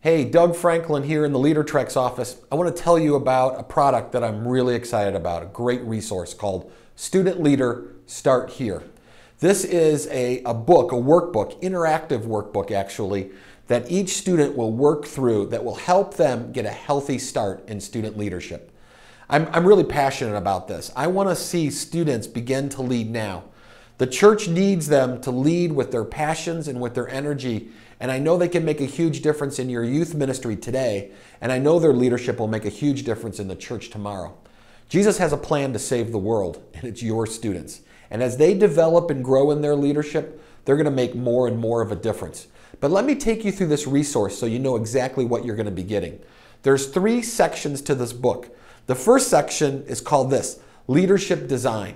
Hey, Doug Franklin here in the LeaderTreks office. I want to tell you about a product that I'm really excited about, a great resource called Student Leader Start Here. This is a book, a workbook, interactive workbook actually, that each student will work through that will help them get a healthy start in student leadership. I'm really passionate about this. I want to see students begin to lead now. The church needs them to lead with their passions and with their energy, and I know they can make a huge difference in your youth ministry today, and I know their leadership will make a huge difference in the church tomorrow. Jesus has a plan to save the world, and it's your students. And as they develop and grow in their leadership, they're going to make more and more of a difference. But let me take you through this resource so you know exactly what you're going to be getting. There's 3 sections to this book. The first section is called this, Leadership Design.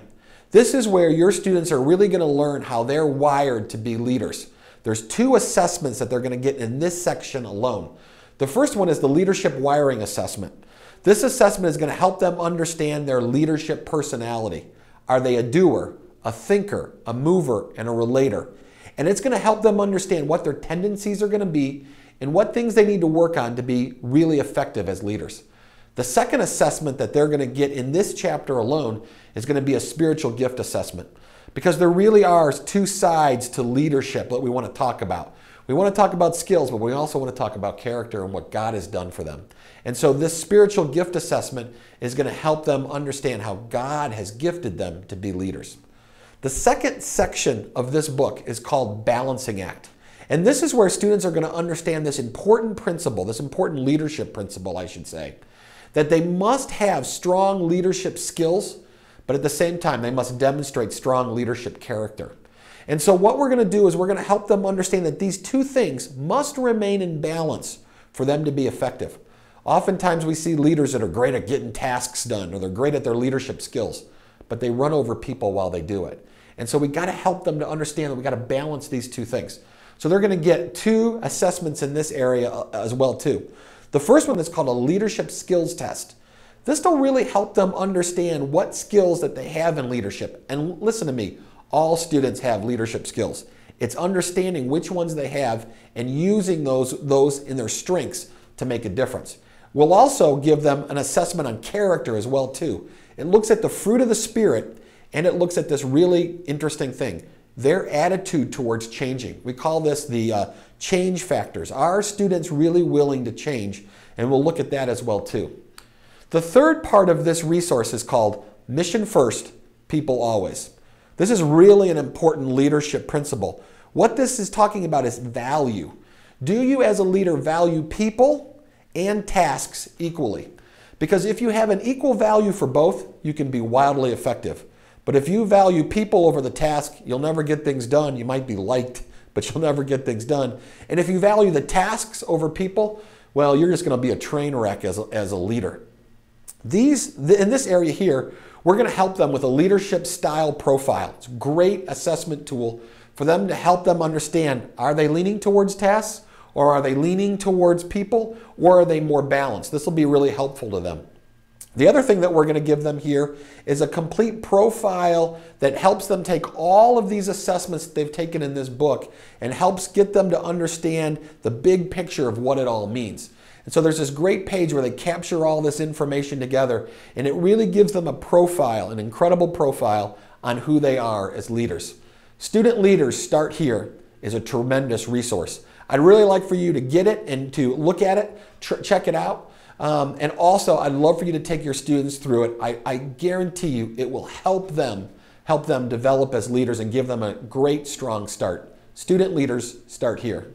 This is where your students are really going to learn how they're wired to be leaders. There's 2 assessments that they're going to get in this section alone. The first one is the Leadership Wiring Assessment. This assessment is going to help them understand their leadership personality. Are they a doer, a thinker, a mover, and a relator? And it's going to help them understand what their tendencies are going to be and what things they need to work on to be really effective as leaders. The second assessment that they're going to get in this chapter alone is going to be a spiritual gift assessment, because there really are 2 sides to leadership that we want to talk about. We want to talk about skills, but we also want to talk about character and what God has done for them. And so this spiritual gift assessment is going to help them understand how God has gifted them to be leaders. The second section of this book is called Balancing Act. And this is where students are going to understand this important principle, this important leadership principle, I should say, that they must have strong leadership skills, but at the same time, they must demonstrate strong leadership character. And so what we're going to do is we're going to help them understand that these 2 things must remain in balance for them to be effective. Oftentimes we see leaders that are great at getting tasks done, or they're great at their leadership skills, but they run over people while they do it. And so we got to help them to understand that we got to balance these 2 things. So they're going to get 2 assessments in this area as well too. The first one is called a leadership skills test. This will really help them understand what skills that they have in leadership. And listen to me, all students have leadership skills. It's understanding which ones they have and using those in their strengths to make a difference. We'll also give them an assessment on character as well too. It looks at the fruit of the Spirit, and it looks at this really interesting thing, their attitude towards changing. We call this the change factors. Are students really willing to change? And we'll look at that as well too. The third part of this resource is called Mission First, People Always. This is really an important leadership principle. What this is talking about is value. Do you as a leader value people and tasks equally? Because if you have an equal value for both, you can be wildly effective. But if you value people over the task, you'll never get things done. You might be liked, but you'll never get things done. And if you value the tasks over people, well, you're just going to be a train wreck as a leader. In this area here, we're going to help them with a leadership style profile. It's a great assessment tool for them to help them understand, are they leaning towards tasks, or are they leaning towards people, or are they more balanced? This will be really helpful to them. The other thing that we're going to give them here is a complete profile that helps them take all of these assessments that they've taken in this book and helps get them to understand the big picture of what it all means. And so there's this great page where they capture all this information together, and it really gives them a profile, an incredible profile on who they are as leaders. Student Leaders Start Here is a tremendous resource. I'd really like for you to get it and to look at it, check it out. And also, I'd love for you to take your students through it. I guarantee you it will help them develop as leaders and give them a great, strong start. Student Leaders Start Here.